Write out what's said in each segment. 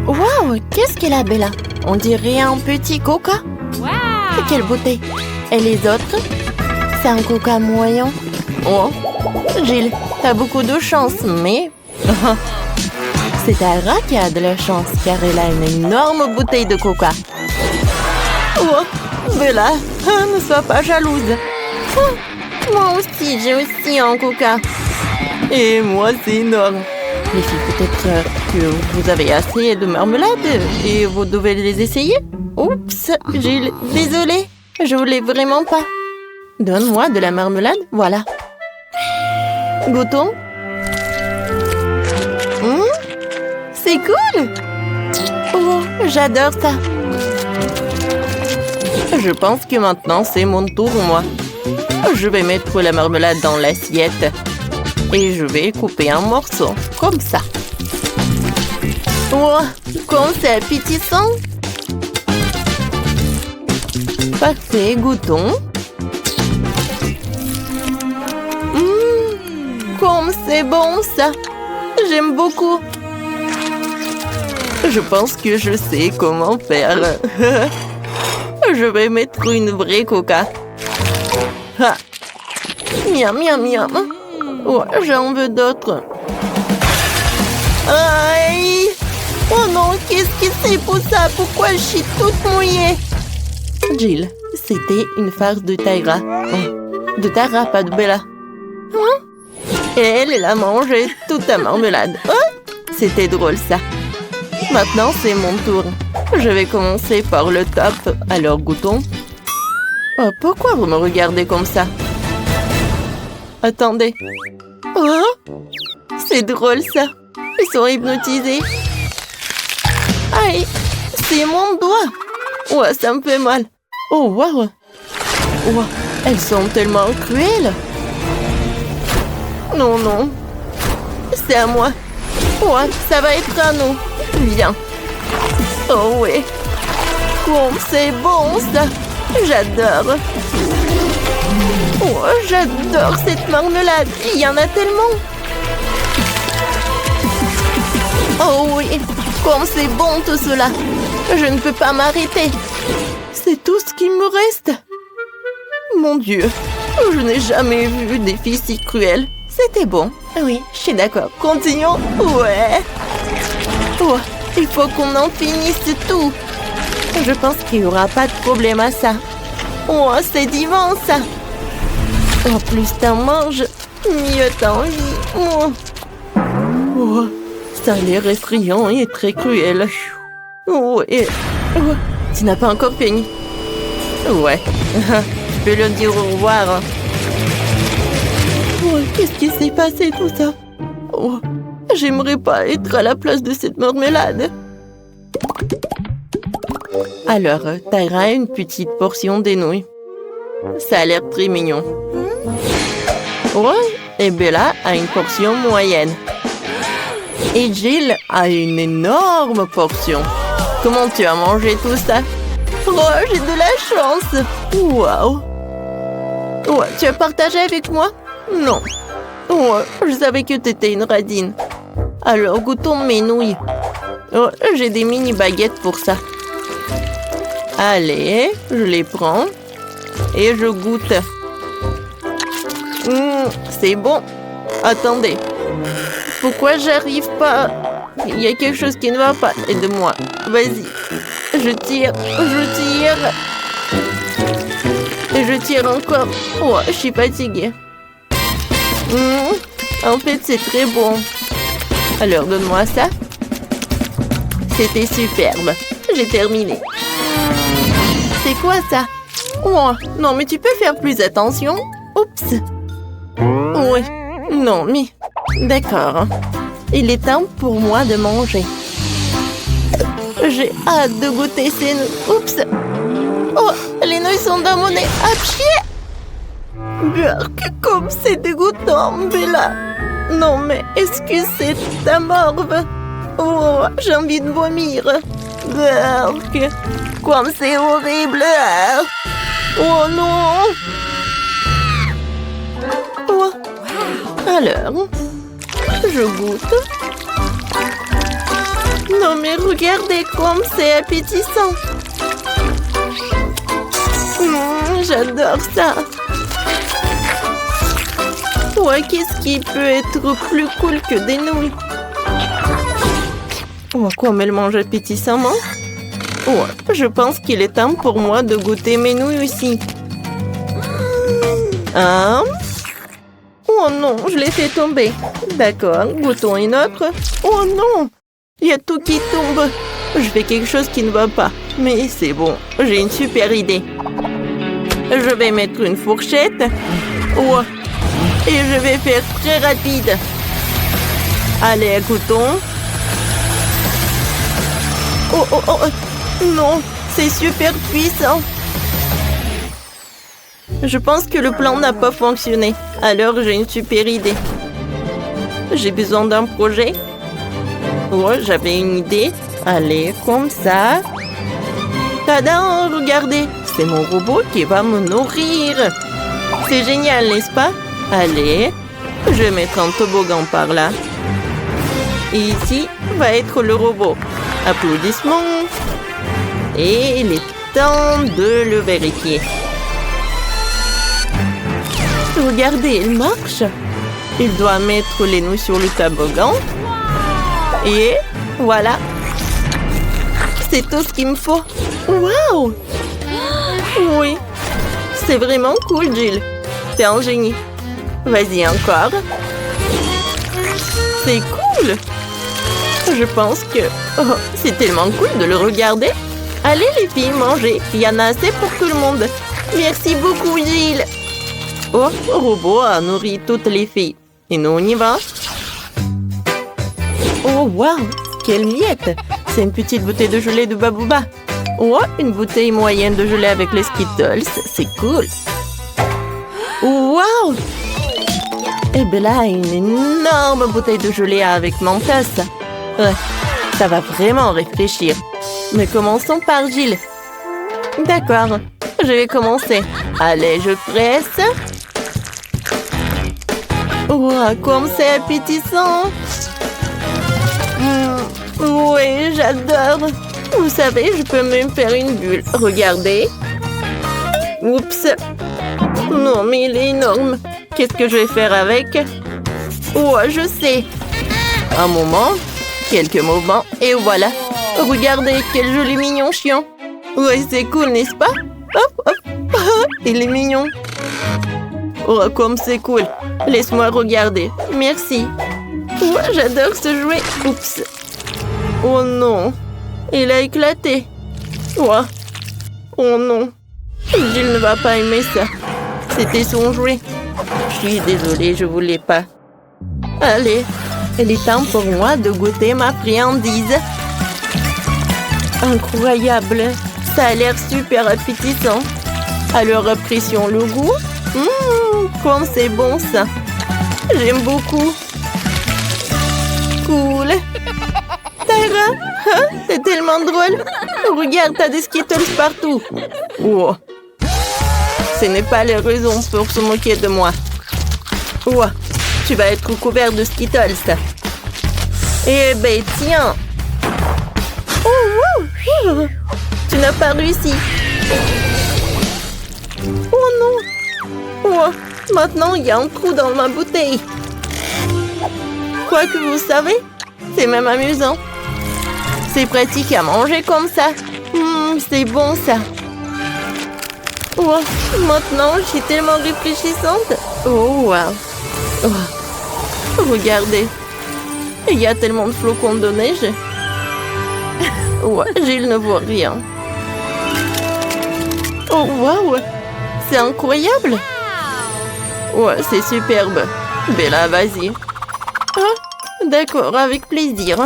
Wow, qu'est-ce qu'elle a, Bella? On dirait un petit coca. Wow! Quelle beauté! Et les autres? C'est un coca moyen. Oh, Gilles, t'as beaucoup de chance, mais... C'est Tara qui a de la chance, car elle a une énorme bouteille de coca. Oh, Bella, ne sois pas jalouse. Oh, moi aussi, j'ai aussi un coca. Et moi, c'est énorme. Les filles, peut-être que vous avez assez de marmelade et vous devez les essayer. Oups, Gilles, désolée, je voulais vraiment pas. Donne-moi de la marmelade, voilà. Goûtons. C'est cool. Oh, j'adore ça. Je pense que maintenant, c'est mon tour, moi. Je vais mettre la marmelade dans l'assiette. Et je vais couper un morceau, comme ça. Oh, comme c'est appétissant. Parfait, goûtons. Comme c'est bon, ça. J'aime beaucoup. Je pense que je sais comment faire. Je vais mettre une vraie coca. Ah. Miam, miam, miam. Oh, j'en veux d'autres. Aïe! Oh non, qu'est-ce que c'est pour ça? Pourquoi je suis toute mouillée? Jill, c'était une farce de Tyra. Oh, de Tara, pas de Bella. Et elle a mangé toute la marmelade. Oh, c'était drôle, ça. Maintenant, c'est mon tour. Je vais commencer par le top. Alors, goûtons. Oh, pourquoi vous me regardez comme ça? Attendez. Oh, c'est drôle, ça. Ils sont hypnotisés. Aïe, c'est mon doigt. Oh, ça me fait mal. Oh, wow. Oh, elles sont tellement cruelles. Non, non. C'est à moi. Oh, ça va être à nous. Viens. Oh, oui. Oh, c'est bon, ça. J'adore. Oh, j'adore cette marmelade. Il y en a tellement. Oh oui, comme c'est bon tout cela. Je ne peux pas m'arrêter. C'est tout ce qui me reste. Mon Dieu, je n'ai jamais vu des filles si cruelles. C'était bon. Oui, je suis d'accord. Continuons. Ouais. Oh, il faut qu'on en finisse tout. Je pense qu'il n'y aura pas de problème à ça. Oh, c'est divin, ça. Oh, plus t'en manges, mieux t'en vis. Oh. Oh, ça a l'air effrayant et très cruel. Oh, et... oh, tu n'as pas encore fini. Ouais, je peux le dire au revoir. Oh, qu'est-ce qui s'est passé tout ça? Oh, j'aimerais pas être à la place de cette marmelade. Alors, Tyra a une petite portion des nouilles. Ça a l'air très mignon. Ouais, et Bella a une portion moyenne. Et Jill a une énorme portion. Comment tu as mangé tout ça? Oh, j'ai de la chance. Waouh. Oh, tu as partagé avec moi? Non. Oh, je savais que tu étais une radine. Alors, goûtons mes nouilles. Oh, j'ai des mini baguettes pour ça. Allez, je les prends. Et je goûte. C'est bon. Attendez. Pourquoi j'arrive pas? Il y a quelque chose qui ne va pas. Aide-moi. Vas-y. Je tire. Je tire. Et je tire encore. Oh, je suis fatiguée. En fait, c'est très bon. Alors, donne-moi ça. C'était superbe. J'ai terminé. C'est quoi ça? Oh, non, mais tu peux faire plus attention. Oups. Oui. Non, mais... D'accord. Il est temps pour moi de manger. J'ai hâte de goûter ces nouilles. Oups. Oh, les nouilles sont dans mon nez. Apchier. Burk, comme c'est dégoûtant, Bella. Non, mais est-ce que c'est ta morve? Oh, j'ai envie de vomir. Burk, comme c'est horrible. Oh non. Oh. Alors, je goûte. Non mais regardez comme c'est appétissant. J'adore ça. Ouais, qu'est-ce qui peut être plus cool que des nouilles? Oh, comme elle mange appétissamment. Ouais, je pense qu'il est temps pour moi de goûter mes nouilles aussi. Oh non, je l'ai fait tomber. D'accord, goûtons une autre. Oh non, il y a tout qui tombe. Je fais quelque chose qui ne va pas. Mais c'est bon, j'ai une super idée. Je vais mettre une fourchette. Ouais. Et je vais faire très rapide. Allez, goûtons. Oh, oh, oh. Non, c'est super puissant. Je pense que le plan n'a pas fonctionné. Alors, j'ai une super idée. J'ai besoin d'un projet. Oh, j'avais une idée. Allez, comme ça. Tada, regardez. C'est mon robot qui va me nourrir. C'est génial, n'est-ce pas? Allez, je vais mettre un toboggan par là. Et ici va être le robot. Applaudissements. Et il est temps de le vérifier. Regardez, il marche. Il doit mettre les nouilles sur le toboggan. Et voilà. C'est tout ce qu'il me faut. Waouh! Oui. C'est vraiment cool, Jill. T'es un génie. Vas-y, encore. C'est cool. Je pense que... Oh, c'est tellement cool de le regarder. Allez, les filles, mangez. Il y en a assez pour tout le monde. Merci beaucoup, Jill. Oh, le robot a nourri toutes les filles. Et nous, on y va. Oh, waouh! Quelle miette! C'est une petite bouteille de gelée de Babouba. Oh, une bouteille moyenne de gelée avec les Skittles. C'est cool. Waouh! Et bien là, une énorme bouteille de gelée avec Mentos. Ouais, ça va vraiment réfléchir. Mais commençons par Jill. D'accord, je vais commencer. Allez, je presse. Wow, comme c'est appétissant. Oui, j'adore. Vous savez, je peux même faire une bulle. Regardez. Oups. Non, mais il est énorme. Qu'est-ce que je vais faire avec? Oh, je sais. Un moment. Quelques moments. Et voilà. Regardez, quel joli mignon chien. Ouais, c'est cool, n'est-ce pas? Hop, hop. Il est mignon. Oh, comme c'est cool. Laisse-moi regarder. Merci. Ouais, j'adore ce jouet. Oups. Oh non. Il a éclaté. Ouais. Oh non. Jill ne va pas aimer ça. C'était son jouet. Je suis désolée, je voulais pas. Allez, il est temps pour moi de goûter ma friandise. Incroyable. Ça a l'air super appétissant. Alors apprécions le goût. Comme c'est bon ça. J'aime beaucoup. Cool. Tara, hein? C'est tellement drôle. Regarde, t'as des Skittles partout. Wow. Ce n'est pas la raison pour se moquer de moi. Wow. Tu vas être couvert de Skittles. Eh ben, tiens. Oh, wow. Tu n'as pas réussi. Oh non. Oh, maintenant, il y a un trou dans ma bouteille. Quoi que vous savez, c'est même amusant. C'est pratique à manger comme ça. C'est bon ça. Oh, maintenant, je suis tellement réfléchissante. Oh, wow. Oh, regardez. Il y a tellement de flocons de neige. Ouais, Jill ne voit rien. Oh, wow. C'est incroyable. Ouais, c'est superbe. Bella, vas-y. Ah, d'accord, avec plaisir.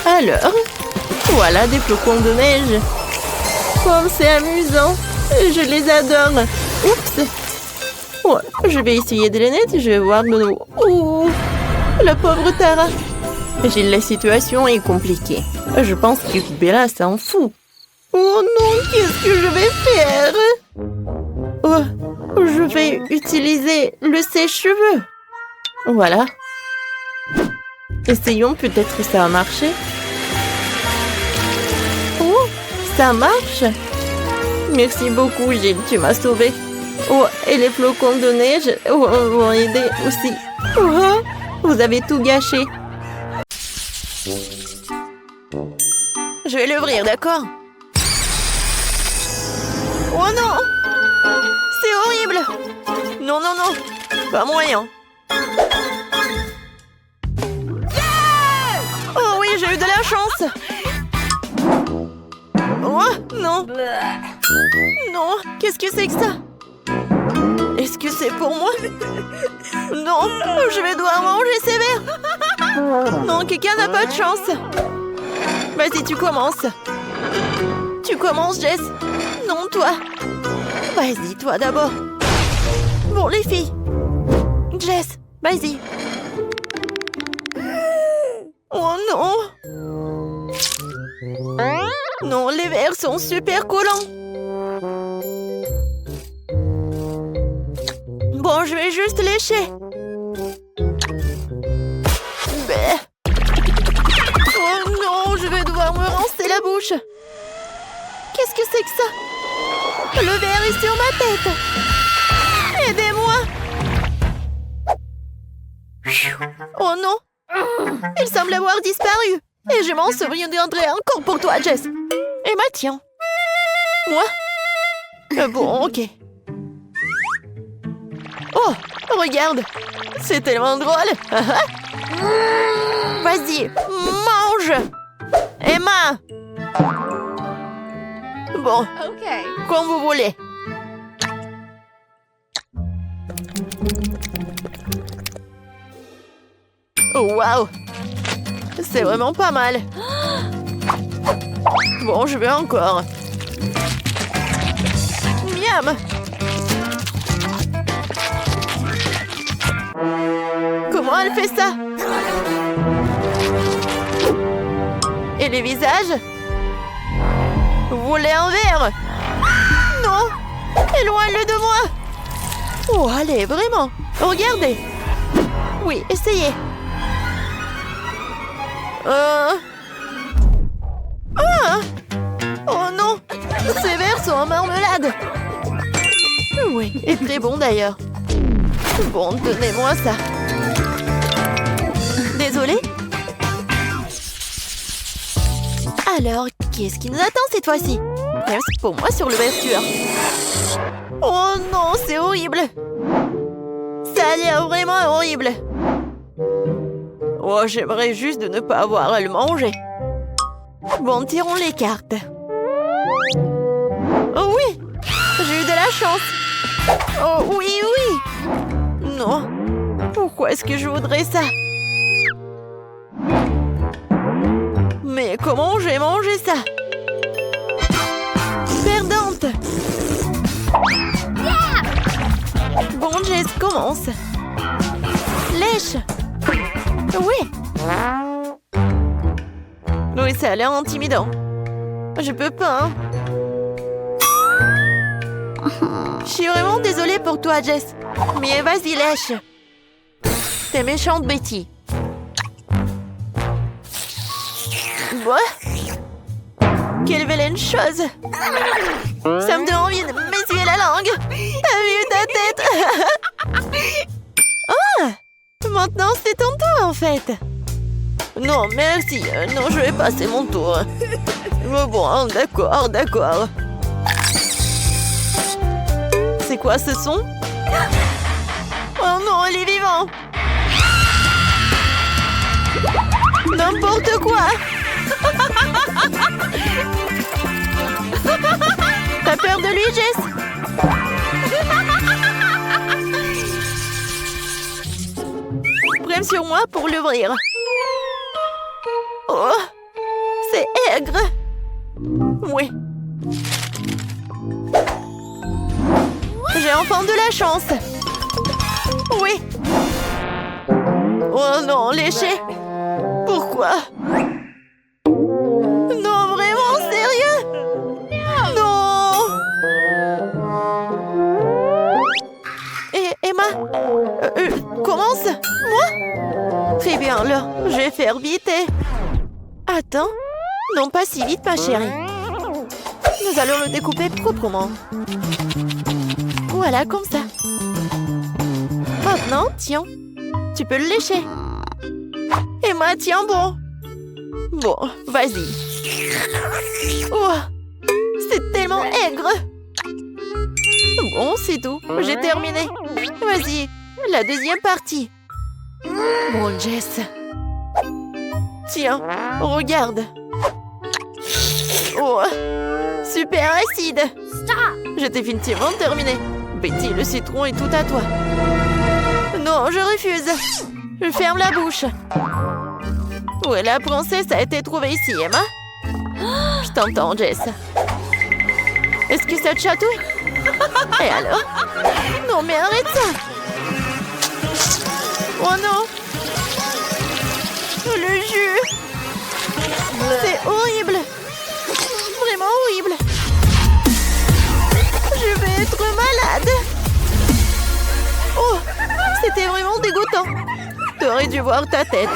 Alors, voilà des flocons de neige. Comme c'est amusant. Je les adore. Oups. Ouais, je vais essayer de les nettoyer. Je vais voir de nouveau. Oh, la pauvre Tara. La situation est compliquée. Je pense que Bella s'en fout. Oh non, qu'est-ce que je vais faire? Oh, je vais utiliser le sèche-cheveux. Voilà. Essayons, peut-être ça a marché. Oh, ça marche. Merci beaucoup, Gilles, tu m'as sauvée. Oh, et les flocons de neige vont aider aussi. Oh, vous avez tout gâché. Je vais l'ouvrir, d'accord? Oh non! C'est horrible! Non, non, non! Pas moyen! Oh oui, j'ai eu de la chance! Oh, non! Non, qu'est-ce que c'est que ça? Est-ce que c'est pour moi? Non, je vais devoir manger sévère! Non, quelqu'un n'a pas de chance! Vas-y, tu commences! Tu commences, Jess! Non, toi! Vas-y, toi d'abord! Bon, les filles! Jess, vas-y! Oh non! Non, les verres sont super collants! Bon, je vais juste lécher! Bah. Oh non, je vais devoir me rincer la bouche! Qu'est-ce que c'est que ça? Le verre est sur ma tête! Aidez-moi! Oh non! Il semble avoir disparu! Et je m'en souviendrai encore pour toi, Jess! Emma, tiens! Moi? Bon, ok. Oh! Regarde! C'est tellement drôle! Vas-y, mange! Emma! Bon, comme vous voulez. Oh, waouh! C'est vraiment pas mal. Bon, je veux encore. Miam! Comment elle fait ça? Et les visages? Vous voulez un verre? Non! Éloigne-le de moi! Oh, allez, vraiment! Regardez! Oui, essayez! Ah! Oh non! Ces verres sont en marmelade! Oui, et très bon d'ailleurs. Bon, donnez-moi ça. Désolée? Alors, qu'est-ce qui nous attend cette fois-ci? Merci pour moi sur l'ouverture. Oh non, c'est horrible! Ça a l'air vraiment horrible! Oh, j'aimerais juste de ne pas avoir à le manger. Bon, tirons les cartes. Oh oui! J'ai eu de la chance! Oh oui, oui! Non! Pourquoi est-ce que je voudrais ça? Mais comment j'ai mangé ça? Perdante! Bon, Jess, commence! Lèche! Oui! Oui, ça a l'air intimidant. Je peux pas, hein? Je suis vraiment désolée pour toi, Jess. Mais vas-y, lèche! T'es méchante, Betty. Quoi? Quelle vilaine chose! Ça me donne envie de m'essuyer la langue! T'as vu ta tête? Ah! Maintenant, c'est ton tour, en fait! Non, merci. Non, je vais passer mon tour. Bon, d'accord, d'accord. C'est quoi ce son? Oh non, elle est vivante! N'importe quoi! T'as peur de lui, Jess? Prends sur moi pour l'ouvrir. Oh, c'est aigre. Oui. J'ai enfin de la chance. Oui. Oh non, léché. Pourquoi? Non, vraiment, sérieux? Non. Et Emma, commence. Moi? Très bien, le D'accord, je vais faire vite et... Attends. Non, pas si vite, ma chérie. Nous allons le découper proprement. Voilà, comme ça. Maintenant, tiens. Tu peux le lécher. Et moi, tiens, bon. Bon, vas-y. Oh, c'est tellement aigre. Bon, c'est tout. J'ai terminé. Vas-y, la deuxième partie. Bon, Jess. Tiens, regarde. Oh, super acide. J'ai définitivement terminé. Betty, le citron est tout à toi. Non, je refuse. Je ferme la bouche. Où est la princesse a été trouvée ici, Emma? Je t'entends, Jess. Est-ce que ça te chatouille? Et alors? Non, mais arrête ça! Oh non! Le jus! C'est horrible! Vraiment horrible! Je vais être malade! Oh! C'était vraiment dégoûtant! T'aurais dû voir ta tête!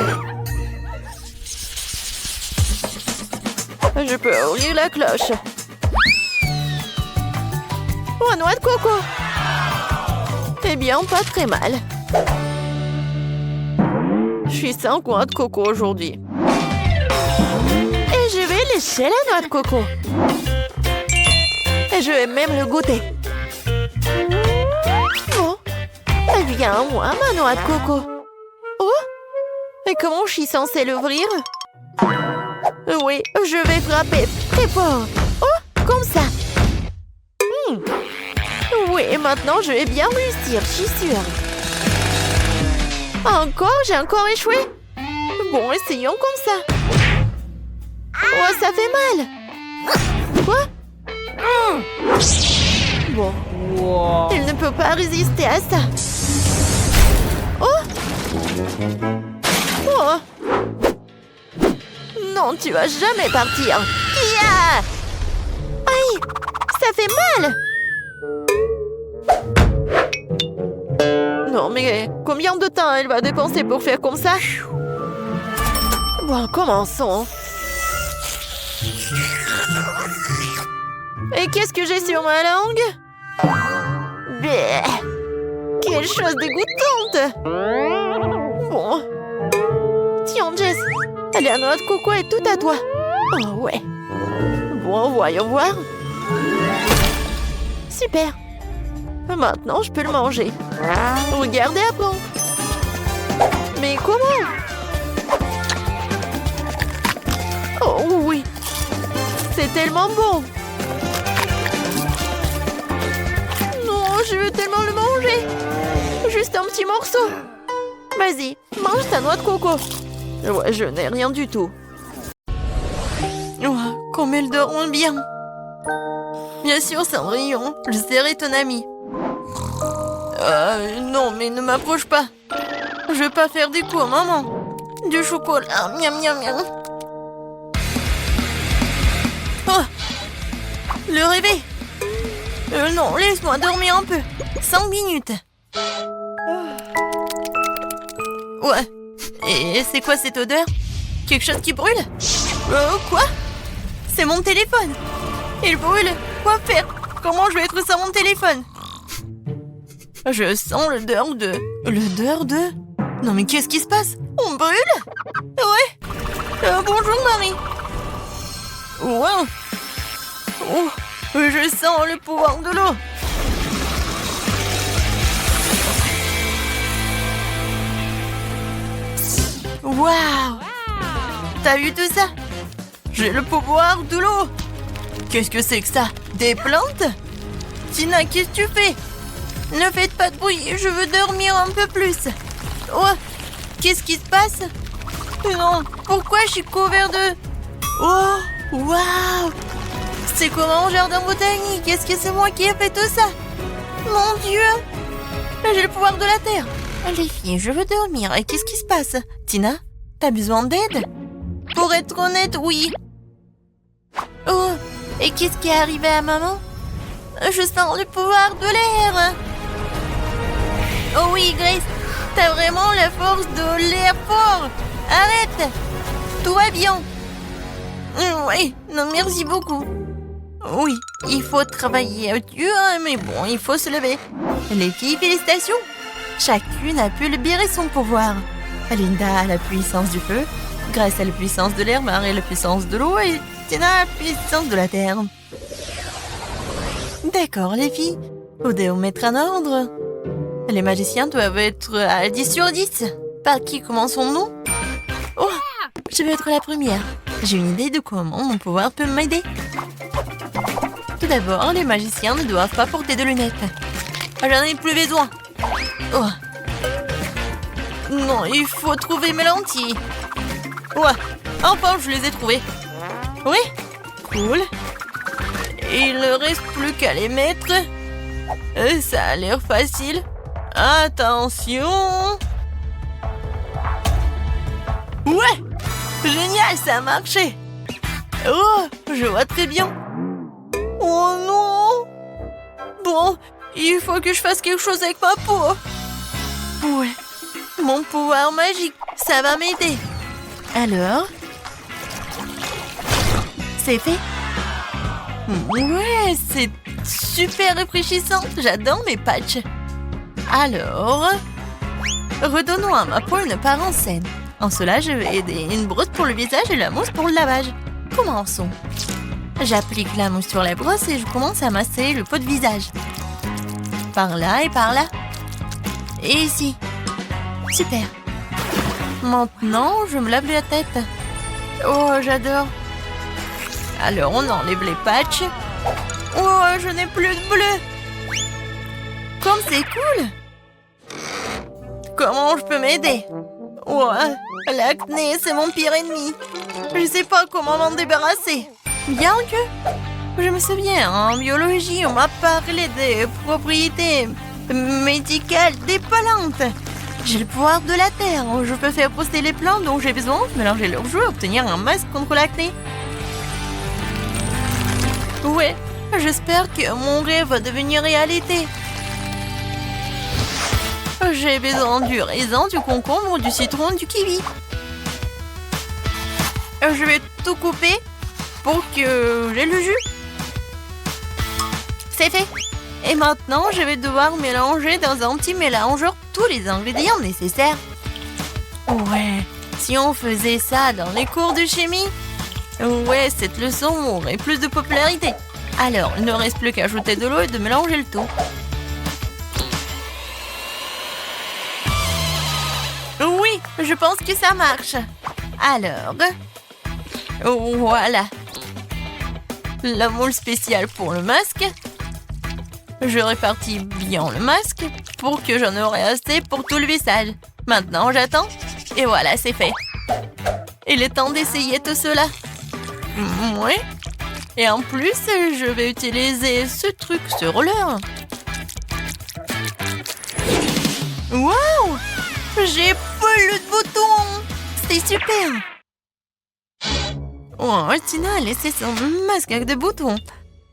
Je peux ouvrir la cloche. Oh, noix de coco. Eh bien, pas très mal. Je suis sans noix de coco aujourd'hui. Et je vais lécher la noix de coco. Et je vais même le goûter. Oh, elle vient à moi, ma noix de coco. Oh, et comment je suis censée l'ouvrir? Oui, je vais frapper très fort. Oh, comme ça. Oui, maintenant je vais bien réussir, je suis sûre. Encore? J'ai encore échoué? Bon, essayons comme ça. Oh, ça fait mal. Quoi? Bon. Wow. Il ne peut pas résister à ça. Oh! Oh! Non, tu vas jamais partir. Yeah! Aïe! Ça fait mal! Non, mais combien de temps elle va dépenser pour faire comme ça? Bon, commençons. Et qu'est-ce que j'ai sur ma langue? Bleh. Quelle chose dégoûtante! Bon. Tiens, Jess, la noix de coco est tout à toi. Oh, ouais. Bon, voyons voir. Super. Maintenant, je peux le manger. Regardez après. Mais comment? Oh oui. C'est tellement bon. Non, je veux tellement le manger. Juste un petit morceau. Vas-y, mange ta noix de coco. Ouais, je n'ai rien du tout. Oh, comme elle dort bien. Bien sûr, Cendrillon, je serai ton ami. Non, mais ne m'approche pas. Je veux pas faire des coups, maman. Du chocolat, miam miam miam. Oh, le réveil. Non, laisse-moi dormir un peu. 5 minutes. Ouais. Et c'est quoi cette odeur? Quelque chose qui brûle? Quoi? C'est mon téléphone. Il brûle. Quoi faire? Comment je vais être sans mon téléphone? Je sens l'odeur de... L'odeur de... Non mais qu'est-ce qui se passe? On brûle? Ouais. Bonjour Marie. Wow. Oh, je sens le pouvoir de l'eau. Waouh! T'as vu tout ça? J'ai le pouvoir de l'eau. Qu'est-ce que c'est que ça? Des plantes? Tina, qu'est-ce que tu fais? Ne faites pas de bruit, je veux dormir un peu plus. Oh, qu'est-ce qui se passe? Non, pourquoi je suis couvert de... Oh, waouh! C'est comme un jardin botanique. Est-ce que c'est moi qui ai fait tout ça? Mon Dieu! J'ai le pouvoir de la terre. Les filles, je veux dormir. Et qu'est-ce qui se passe? Tina, t'as besoin d'aide? Pour être honnête, oui. Oh, et qu'est-ce qui est arrivé à maman? Je sens le pouvoir de l'air. Oh oui, Grace, t'as vraiment la force de l'air fort. Arrête! Tout va bien. Oui, non, merci beaucoup. Oui, il faut travailler dur, mais bon, il faut se lever. Les filles, félicitations! Chacune a pu libérer son pouvoir. Linda a la puissance du feu, Grace a la puissance de l'air, Marie a la puissance de l'eau et Tina a la puissance de la terre. D'accord, les filles. Vous devez vous mettre en ordre. Les magiciens doivent être à 10 sur 10. Par qui commençons-nous? Oh, je vais être la première. J'ai une idée de comment mon pouvoir peut m'aider. Tout d'abord, les magiciens ne doivent pas porter de lunettes. J'en ai plus besoin. Oh. Non, il faut trouver mes lentilles. Ouais, enfin, je les ai trouvées. Oui, cool. Il ne reste plus qu'à les mettre. Ça a l'air facile. Attention. Ouais, génial, ça a marché. Oh, je vois très bien. Oh non. Bon, il faut que je fasse quelque chose avec ma peau. Ouais, mon pouvoir magique, ça va m'aider. Alors, c'est fait. Ouais, c'est super rafraîchissant. J'adore mes patchs. Alors, redonnons à ma peau une apparence saine. En cela, je vais aider une brosse pour le visage et la mousse pour le lavage. Commençons. J'applique la mousse sur la brosse et je commence à masser le pot de visage. Par là et par là. Et ici. Super. Maintenant, je me lave la tête. Oh, j'adore. Alors, on enlève les patchs. Oh, je n'ai plus de bleu. Comme c'est cool. Comment je peux m'aider? Oh, l'acné, c'est mon pire ennemi. Je ne sais pas comment m'en débarrasser. Bien que, je me souviens, en biologie, on m'a parlé des propriétés médicales des plantes. J'ai le pouvoir de la terre. Je peux faire pousser les plantes dont j'ai besoin, mélanger leurs jus et obtenir un masque contre l'acné. Ouais, j'espère que mon rêve va devenir réalité. J'ai besoin du raisin, du concombre, du citron, du kiwi. Je vais tout couper pour que j'ai le jus. C'est fait. Et maintenant, je vais devoir mélanger dans un petit mélangeur tous les ingrédients nécessaires. Ouais, si on faisait ça dans les cours de chimie, ouais, cette leçon aurait plus de popularité. Alors, il ne reste plus qu'à ajouter de l'eau et de mélanger le tout. Oui, je pense que ça marche. Alors, voilà. La moule spéciale pour le masque. Je répartis bien le masque pour que j'en aurai assez pour tout le visage. Maintenant, j'attends. Et voilà, c'est fait. Il est temps d'essayer tout cela. Oui. Et en plus, je vais utiliser ce truc, ce roller. Waouh! J'ai plus de boutons! C'est super! Oh, Tina a laissé son masque avec des boutons.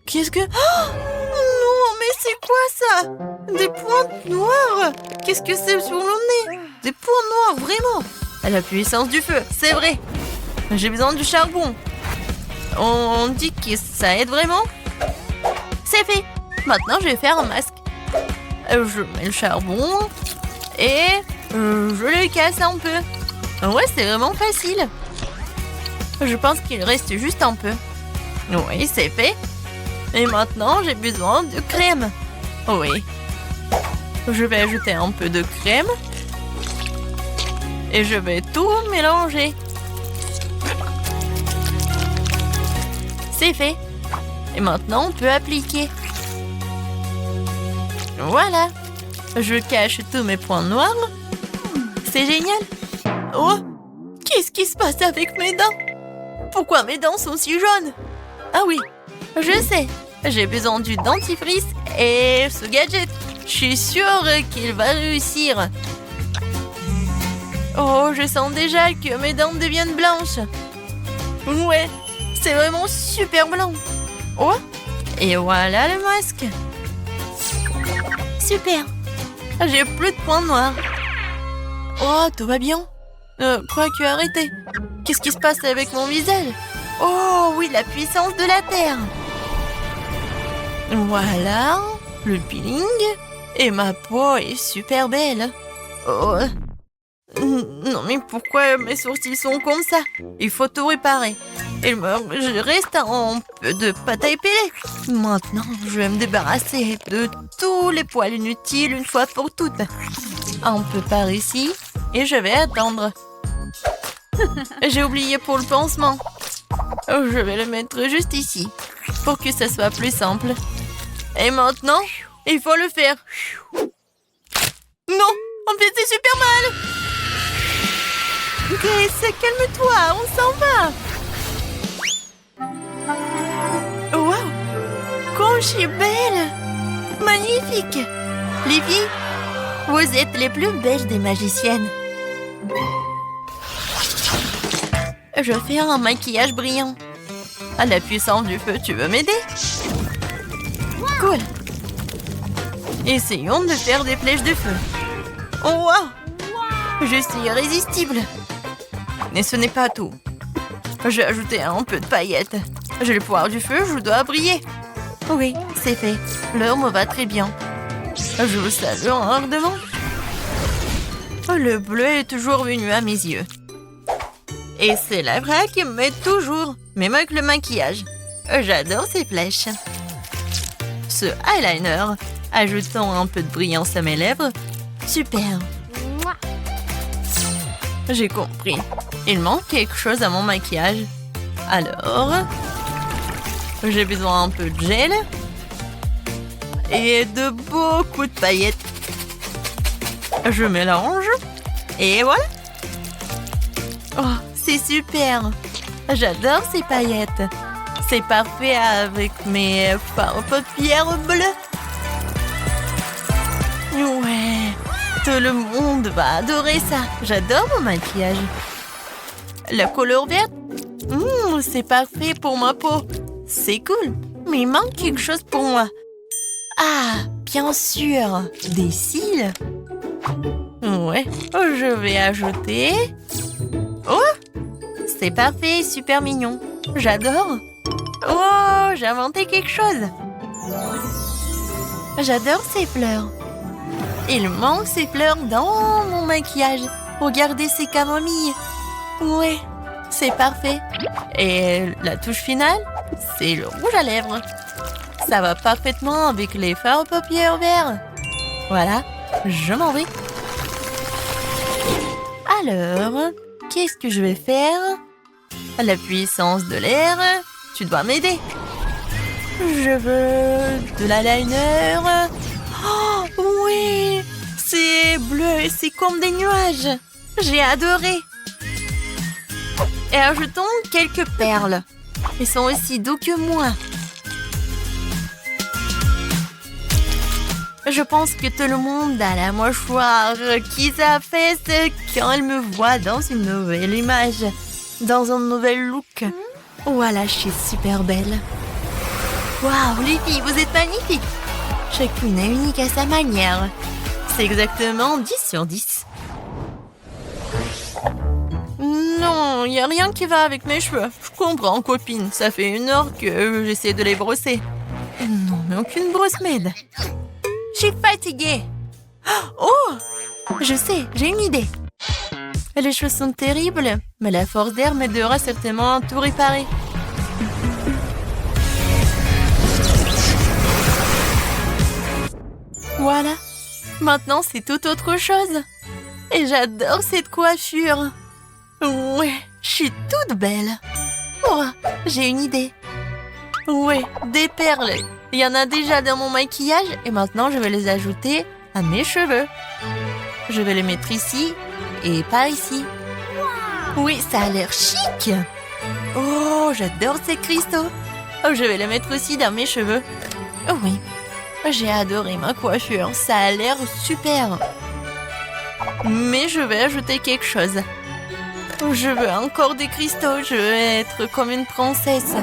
Qu'est-ce que... Oh non, mais c'est quoi ça? Des pointes noires? Qu'est-ce que c'est sur le nez? Des points noirs, vraiment? La puissance du feu, c'est vrai. J'ai besoin du charbon. On dit que ça aide vraiment? C'est fait. Maintenant, je vais faire un masque. Je mets le charbon et je le casse un peu. Ouais, c'est vraiment facile. Je pense qu'il reste juste un peu. Oui, c'est fait. Et maintenant, j'ai besoin de crème. Oui. Je vais ajouter un peu de crème. Et je vais tout mélanger. C'est fait. Et maintenant, on peut appliquer. Voilà. Je cache tous mes points noirs. C'est génial. Oh, qu'est-ce qui se passe avec mes dents? Pourquoi mes dents sont si jaunes? Ah oui, je sais. J'ai besoin du dentifrice et ce gadget. Je suis sûre qu'il va réussir. Oh, je sens déjà que mes dents deviennent blanches. Ouais, c'est vraiment super blanc. Oh, et voilà le masque. Super. J'ai plus de points noirs. Oh, tout va bien. Quoi que arrêtez. Qu'est-ce qui se passe avec mon visage? Oh oui, la puissance de la Terre. Voilà, le peeling. Et ma peau est super belle. Oh. Non mais pourquoi mes sourcils sont comme ça? Il faut tout réparer. Je reste un peu de pâte à épiler. Maintenant, je vais me débarrasser de tous les poils inutiles une fois pour toutes. Un peu par ici. Et je vais attendre. J'ai oublié pour le pansement. Je vais le mettre juste ici. Pour que ça soit plus simple. Et maintenant, il faut le faire. Non, en fait c'est super mal. Grace, calme-toi, on s'en va. Wow, comme je suis belle. Magnifique. Les filles, vous êtes les plus belles des magiciennes. Je vais faire un maquillage brillant. À la puissance du feu, tu veux m'aider? Cool. Essayons de faire des flèches de feu. Oh wow! Je suis irrésistible. Mais ce n'est pas tout. J'ai ajouté un peu de paillettes. J'ai le pouvoir du feu, je dois briller. Oui, c'est fait. L'heure me va très bien. Je vous salue ardemment. Le bleu est toujours venu à mes yeux. Et c'est la vraie qui me met toujours, même avec le maquillage. J'adore ces flèches. Ce eyeliner, ajoutant un peu de brillance à mes lèvres. Super. J'ai compris. Il manque quelque chose à mon maquillage. Alors, j'ai besoin un peu de gel et de beaucoup de paillettes. Je mélange et voilà. Oh, c'est super. J'adore ces paillettes. C'est parfait avec mes fards aux paupières bleues. Ouais, tout le monde va adorer ça. J'adore mon maquillage. La couleur verte, c'est parfait pour ma peau. C'est cool, mais il manque quelque chose pour moi. Ah, bien sûr, des cils. Ouais, je vais ajouter... Oh, c'est parfait, super mignon. J'adore. Oh, j'ai inventé quelque chose. J'adore ces fleurs. Il manque ces fleurs dans mon maquillage. Regardez ces camomilles. Ouais, c'est parfait. Et la touche finale, c'est le rouge à lèvres. Ça va parfaitement avec les fards aux paupières verts. Voilà, je m'en vais. Alors, qu'est-ce que je vais faire? La puissance de l'air, tu dois m'aider. Je veux de l'eyeliner. Oh, oui, c'est bleu et c'est comme des nuages. J'ai adoré. Et ajoutons quelques perles. Ils sont aussi doux que moi. Je pense que tout le monde a la mâchoire qui s'affaisse quand elle me voit dans une nouvelle image, dans un nouvel look. Voilà, je suis super belle. Waouh, les filles, vous êtes magnifiques. Chacune est unique à sa manière. C'est exactement 10 sur 10. Non, il n'y a rien qui va avec mes cheveux. Je comprends, copine. Ça fait 1 heure que j'essaie de les brosser. Non, mais aucune brosse m'aide. Je suis fatiguée. Oh, je sais, j'ai une idée. Les choses sont terribles, mais la force d'air m'aidera certainement à tout réparer. Voilà. Maintenant, c'est tout autre chose. Et j'adore cette coiffure. Ouais, je suis toute belle. Oh, j'ai une idée. Ouais, des perles. Il y en a déjà dans mon maquillage et maintenant je vais les ajouter à mes cheveux. Je vais les mettre ici et par ici. Oui, ça a l'air chic. Oh, j'adore ces cristaux. Oh, je vais les mettre aussi dans mes cheveux. Oh oui, j'ai adoré ma coiffure. Ça a l'air super. Mais je vais ajouter quelque chose. Je veux encore des cristaux. Je veux être comme une princesse.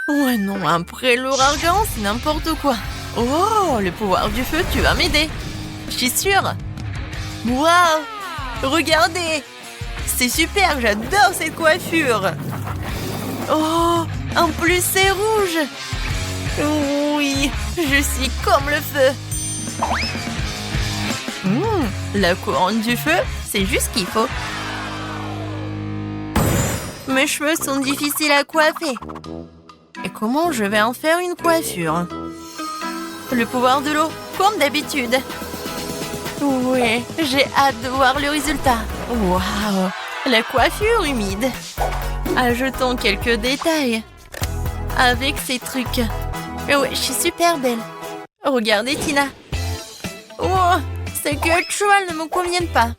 Ouais, non, après l'ouragan, c'est n'importe quoi. Oh, le pouvoir du feu, tu vas m'aider. Je suis sûre. Waouh, regardez, C'est super, j'adore cette coiffure. Oh, en plus c'est rouge. Oui, je suis comme le feu. La couronne du feu, c'est juste ce qu'il faut. Mes cheveux sont difficiles à coiffer. Et comment je vais en faire une coiffure? Le pouvoir de l'eau, comme d'habitude. Oui, j'ai hâte de voir le résultat. Waouh, la coiffure humide. Ajoutons quelques détails. Avec ces trucs. Oui, je suis super belle. Regardez Tina. Oh, ces queues de cheval ne me conviennent pas.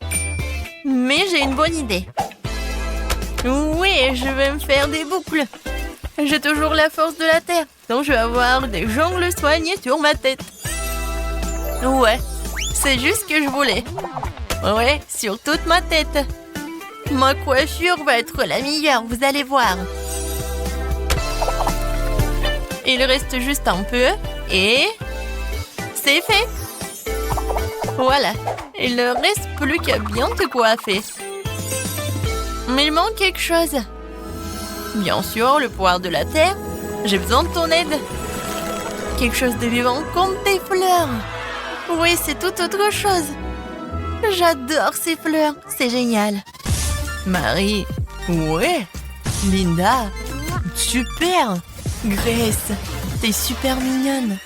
Mais j'ai une bonne idée. Oui, je vais me faire des boucles. J'ai toujours la force de la terre, donc je vais avoir des jongles soignés sur ma tête. Ouais, c'est juste ce que je voulais. Ouais, sur toute ma tête. Ma coiffure va être la meilleure, vous allez voir. Il reste juste un peu et c'est fait. Voilà, il ne reste plus qu'à bien te coiffer. Mais il manque quelque chose. Bien sûr, le pouvoir de la terre. J'ai besoin de ton aide. Quelque chose de vivant comme des fleurs. Oui, c'est tout autre chose. J'adore ces fleurs, c'est génial. Marie, ouais. Linda, super. Grace, t'es super mignonne.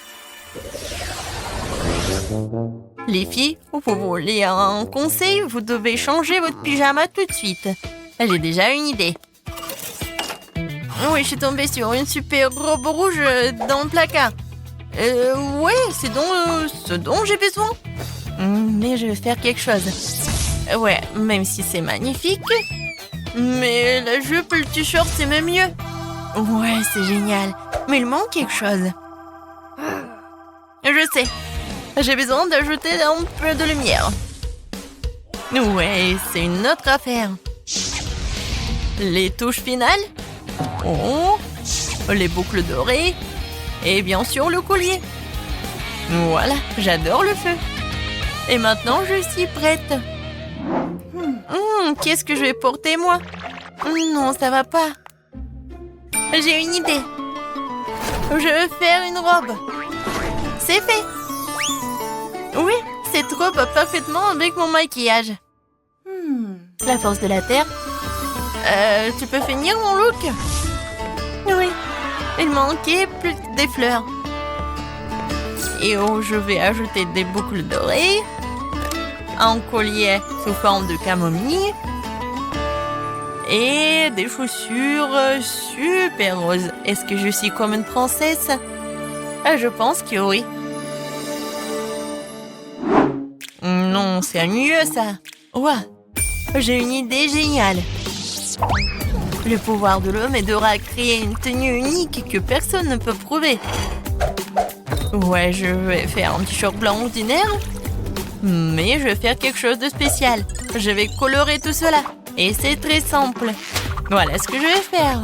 Les filles, vous voulez un conseil? Vous devez changer votre pyjama tout de suite. J'ai déjà une idée. Oui, je suis tombée sur une super robe rouge dans le placard. Ouais, c'est ce dont j'ai besoin. Mais je vais faire quelque chose. Ouais, même si c'est magnifique. Mais la jupe et le t-shirt, c'est même mieux. Ouais, c'est génial. Mais il manque quelque chose. Je sais. J'ai besoin d'ajouter un peu de lumière. Ouais, c'est une autre affaire. Les touches finales. Oh, les boucles dorées. Et bien sûr le collier. Voilà, j'adore le feu. Et maintenant, je suis prête. Qu'est-ce que je vais porter, moi? Non, ça va pas. J'ai une idée. Je vais faire une robe. C'est fait. Oui, cette robe va parfaitement avec mon maquillage. La force de la terre. Tu peux finir mon look? Oui. Il manquait plus que des fleurs. Et je vais ajouter des boucles d'oreilles. Un collier sous forme de camomille. Et des chaussures super roses. Est-ce que je suis comme une princesse? Je pense que oui. Non, c'est mieux ça. Ouais, j'ai une idée géniale. Le pouvoir de l'homme m'aidera à créer une tenue unique que personne ne peut prouver. Ouais, je vais faire un t-shirt blanc ordinaire. Mais je vais faire quelque chose de spécial. Je vais colorer tout cela. Et c'est très simple. Voilà ce que je vais faire.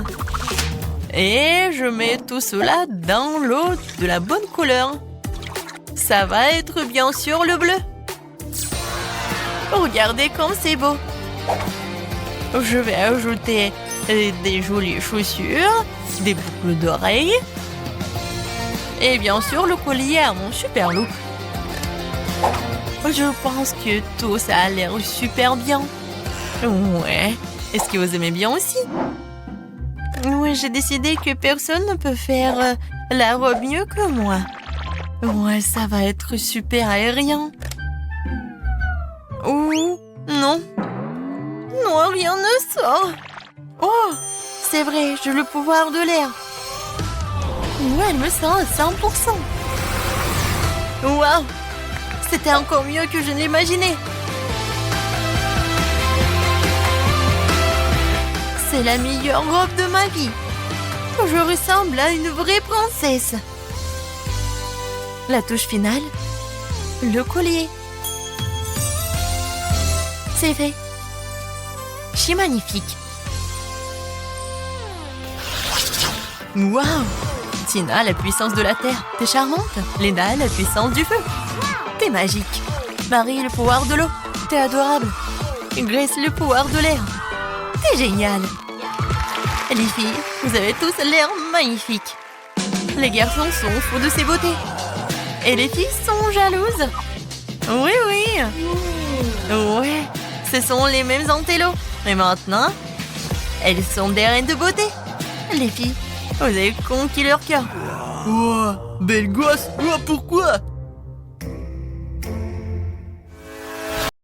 Et je mets tout cela dans l'eau de la bonne couleur. Ça va être bien sûr le bleu. Regardez comme c'est beau. Je vais ajouter des jolies chaussures, des boucles d'oreilles. Et bien sûr le collier à mon super look. Je pense que tout ça a l'air super bien. Ouais. Est-ce que vous aimez bien aussi? Oui, j'ai décidé que personne ne peut faire la robe mieux que moi. Ouais, ça va être super aérien. Ouh, non. Non, rien ne sort. Oh, c'est vrai, j'ai le pouvoir de l'air. Ouais, elle me sent à 100%. Waouh, c'était encore mieux que je ne l'imaginais. C'est la meilleure robe de ma vie. Je ressemble à une vraie princesse. La touche finale, le collier. C'est fait. Je suis magnifique. Waouh! Tina, la puissance de la terre. T'es charmante. Lena, la puissance du feu. T'es magique. Marie, le pouvoir de l'eau. T'es adorable. Grace, le pouvoir de l'air. C'est génial. Les filles, vous avez tous l'air magnifiques. Les garçons sont fous de ces beautés. Et les filles sont jalouses. Oui, oui. Ouais, ce sont les mêmes antélos. Et maintenant, elles sont des reines de beauté. Les filles, vous avez conquis leur cœur. Oh, belle gosse. Oh, pourquoi?